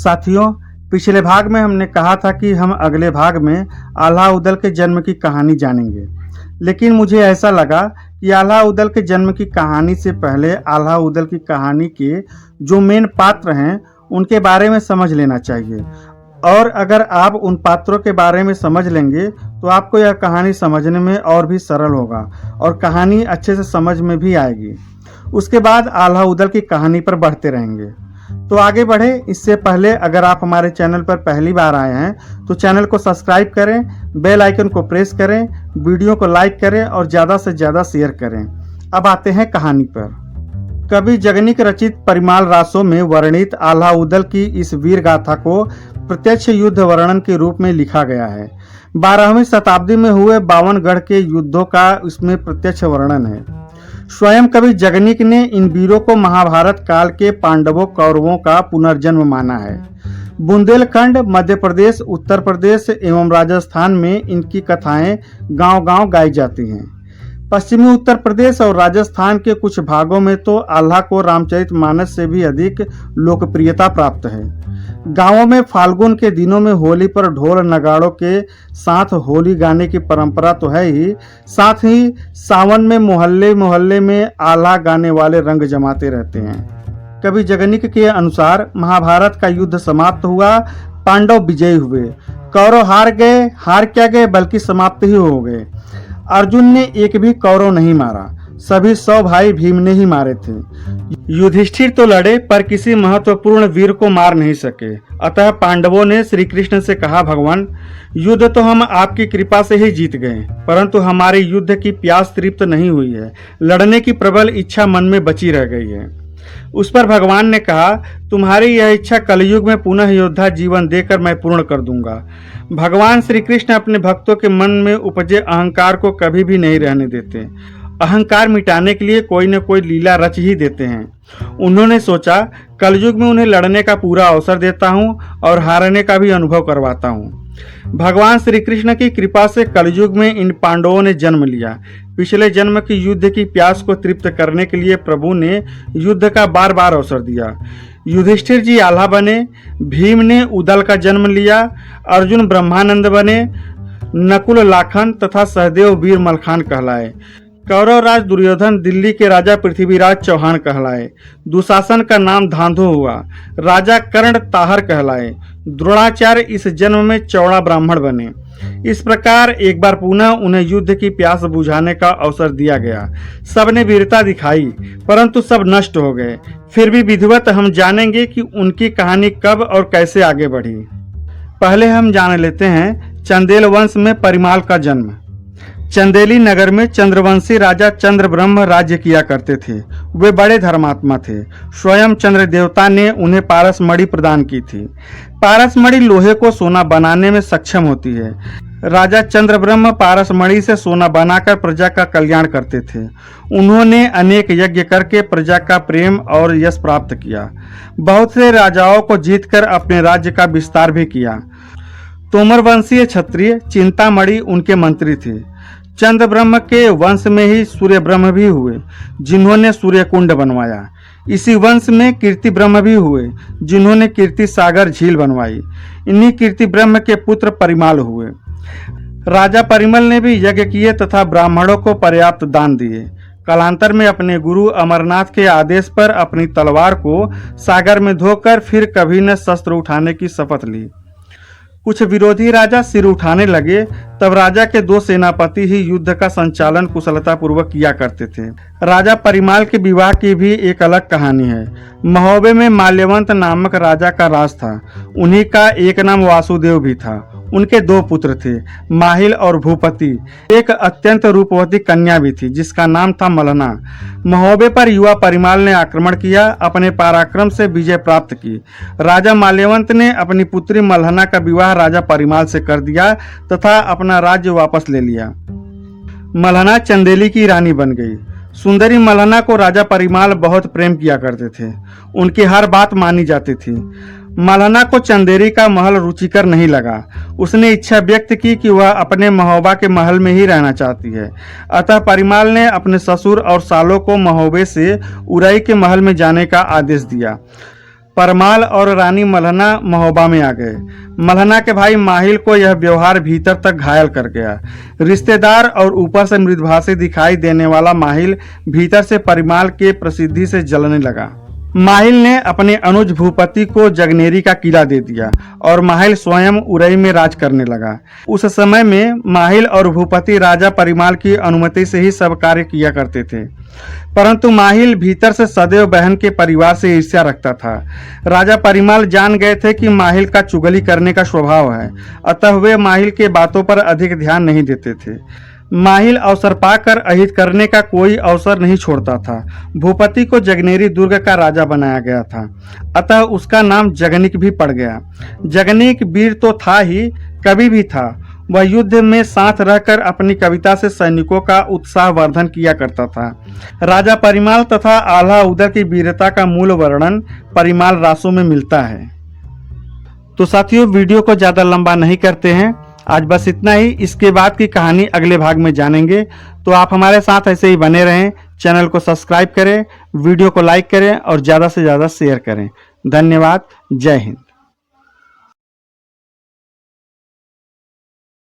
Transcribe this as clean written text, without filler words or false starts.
साथियों, पिछले भाग में हमने कहा था कि हम अगले भाग में आल्हा उदल के जन्म की कहानी जानेंगे, लेकिन मुझे ऐसा लगा कि आल्हा उदल के जन्म की कहानी से पहले आल्हा उदल की कहानी के जो मेन पात्र हैं उनके बारे में समझ लेना चाहिए। और अगर आप उन पात्रों के बारे में समझ लेंगे तो आपको यह कहानी समझने में और भी सरल होगा और कहानी अच्छे से समझ में भी आएगी। उसके बाद आल्हा उदल की कहानी पर बढ़ते रहेंगे। तो आगे बढ़े इससे पहले अगर आप हमारे चैनल पर पहली बार आए हैं तो चैनल को सब्सक्राइब करें, बेल आइकन को प्रेस करें, वीडियो को लाइक करें और ज़्यादा से ज़्यादा शेयर करें। अब आते हैं कहानी पर। कवि जगनीक रचित परिमाल रासों में वर्णित आल्हा उदल की इस वीर गाथा को प्रत्यक्ष युद्ध वर्णन के रूप में लिखा गया है। 12वीं शताब्दी में हुए बावनगढ़ के युद्धों का इसमें प्रत्यक्ष वर्णन है। स्वयं कवि जगनीक ने इन वीरों को महाभारत काल के पांडवों कौरवों का पुनर्जन्म माना है। बुंदेलखंड, मध्य प्रदेश, उत्तर प्रदेश एवं राजस्थान में इनकी कथाएं गांव-गांव गाई जाती हैं। पश्चिमी उत्तर प्रदेश और राजस्थान के कुछ भागों में तो आल्हा को रामचरितमानस से भी अधिक लोकप्रियता प्राप्त है। गांवों में फाल्गुन के दिनों में होली पर ढोल नगाड़ों के साथ होली गाने की परंपरा तो है ही, साथ ही सावन में मोहल्ले मोहल्ले में आल्हा गाने वाले रंग जमाते रहते हैं। कवि जगनीक के अनुसार महाभारत का युद्ध समाप्त हुआ, पांडव विजयी हुए, कौरव हार गए, हार क्या गए बल्कि समाप्त ही हो गए। अर्जुन ने एक भी कौरव नहीं मारा, सभी 100 भाई भीम ने ही मारे थे। युधिष्ठिर तो लड़े पर किसी महत्वपूर्ण वीर को मार नहीं सके। अतः पांडवों ने श्री कृष्ण से कहा, भगवान युद्ध तो हम आपकी कृपा से ही जीत गए, परंतु हमारे युद्ध की प्यास तृप्त नहीं हुई है, लड़ने की प्रबल इच्छा मन में बची रह गई है। उस पर भगवान ने कहा, तुम्हारी यह इच्छा कलयुग में पुनः योद्धा जीवन देकर मैं पूर्ण कर दूंगा। भगवान श्री कृष्ण अपने भक्तों के मन में उपजे अहंकार को कभी भी नहीं रहने देते। अहंकार मिटाने के लिए कोई न कोई लीला रच ही देते हैं। उन्होंने सोचा, कलयुग में उन्हें लड़ने का पूरा अवसर देता हूं और हारने का भी अनुभव करवाता हूं। भगवान श्री कृष्ण की कृपा से कलयुग में इन पांडवों ने जन्म लिया। पिछले जन्म की युद्ध की प्यास को तृप्त करने के लिए प्रभु ने युद्ध का बार बार अवसर दिया। युधिष्ठिर जी आल्हा बने, भीम ने उदल का जन्म लिया, अर्जुन ब्रह्मानंद बने, नकुल लाखन तथा सहदेव वीर मलखान कहलाए। कौरव राज दुर्योधन दिल्ली के राजा पृथ्वीराज चौहान कहलाए। दुशासन का नाम धांधु हुआ, राजा कर्ण ताहर कहलाए। द्रोणाचार्य इस जन्म में चौड़ा ब्राह्मण बने। इस प्रकार एक बार पुनः उन्हें युद्ध की प्यास बुझाने का अवसर दिया गया। सबने वीरता दिखाई, परंतु सब नष्ट हो गए। फिर भी विधिवत हम जानेंगे कि उनकी कहानी कब और कैसे आगे बढ़ी। पहले हम जान लेते हैं चंदेल वंश में परिमाल का जन्म। चंदेली नगर में चंद्रवंशी राजा चंद्रब्रह्म राज्य किया करते थे। वे बड़े धर्मात्मा थे। स्वयं चंद्र देवता ने उन्हें पारस मणि प्रदान की थी। पारस मणि लोहे को सोना बनाने में सक्षम होती है। राजा चंद्रब्रह्म पारस मणि से सोना बनाकर प्रजा का कल्याण करते थे। उन्होंने अनेक यज्ञ करके प्रजा का प्रेम और यश प्राप्त किया। बहुत से राजाओं को जीतकर अपने राज्य का विस्तार भी किया। तोमर वंशीय क्षत्रिय चिंतामणि उनके मंत्री थे। चंद्र ब्रह्म के वंश में ही सूर्य ब्रह्म भी हुए, जिन्होंने सूर्य कुंड बनवाया। इसी वंश में कीर्ति ब्रह्म भी हुए, जिन्होंने कीर्ति सागर झील बनवाई। इन्हीं कीर्ति ब्रह्म के पुत्र परिमाल हुए। राजा परिमल ने भी यज्ञ किए तथा ब्राह्मणों को पर्याप्त दान दिए। कालांतर में अपने गुरु अमरनाथ के आदेश पर अपनी तलवार को सागर में धोकर फिर कभी न शस्त्र उठाने की शपथ ली। कुछ विरोधी राजा सिर उठाने लगे, तब राजा के 2 सेनापति ही युद्ध का संचालन कुशलता पूर्वक किया करते थे। राजा परिमाल के विवाह की भी एक अलग कहानी है। महोबे में माल्यवंत नामक राजा का राज था। उन्हीं का एक नाम वासुदेव भी था। उनके 2 पुत्र थे, माहिल और भूपति। एक अत्यंत रूपवती कन्या भी थी जिसका नाम था मलहना। महोबे पर युवा परिमाल ने आक्रमण किया, अपने पराक्रम से विजय प्राप्त की। राजा माल्यवंत ने अपनी पुत्री मलहना का विवाह राजा परिमाल से कर दिया तथा अपना राज्य वापस ले लिया। मलहना चंदेली की रानी बन गई। सुंदरी मलहना को राजा परिमाल बहुत प्रेम किया करते थे। उनकी हर बात मानी जाती थी। मलहना को चंदेरी का महल रुचिकर नहीं लगा। उसने इच्छा व्यक्त की कि वह अपने महोबा के महल में ही रहना चाहती है। अतः परिमाल ने अपने ससुर और सालों को महोबे से उरई के महल में जाने का आदेश दिया। परमाल और रानी मल्हना महोबा में आ गए। मल्हना के भाई माहिल को यह व्यवहार भीतर तक घायल कर गया। रिश्तेदार और ऊपर से मृदभाषी दिखाई देने वाला माहिल भीतर से परिमाल के प्रसिद्धि से जलने लगा। माहिल ने अपने अनुज भूपति को जगनेरी का किला दे दिया और माहिल स्वयं उरई में राज करने लगा। उस समय में माहिल और भूपति राजा परिमाल की अनुमति से ही सब कार्य किया करते थे, परंतु माहिल भीतर से सदैव बहन के परिवार से ईर्ष्या रखता था। राजा परिमाल जान गए थे कि माहिल का चुगली करने का स्वभाव है, अतः वे माहिल के बातों पर अधिक ध्यान नहीं देते थे। माहिल अवसर पाकर अहित करने का कोई अवसर नहीं छोड़ता था। भूपति को जगनेरी दुर्ग का राजा बनाया गया था, अतः उसका नाम जगनिक भी पड़ गया। जगनिक वीर तो था ही, कवि भी था। वह युद्ध में साथ रहकर अपनी कविता से सैनिकों का उत्साह वर्धन किया करता था। राजा परिमाल तथा आल्हा उदल की वीरता का मूल वर्णन परिमाल रासों में मिलता है। तो साथियों, वीडियो को ज्यादा लंबा नहीं करते हैं, आज बस इतना ही। इसके बाद की कहानी अगले भाग में जानेंगे, तो आप हमारे साथ ऐसे ही बने रहें। चैनल को सब्सक्राइब करें, वीडियो को लाइक करें और ज़्यादा से ज़्यादा शेयर करें। धन्यवाद। जय हिंद।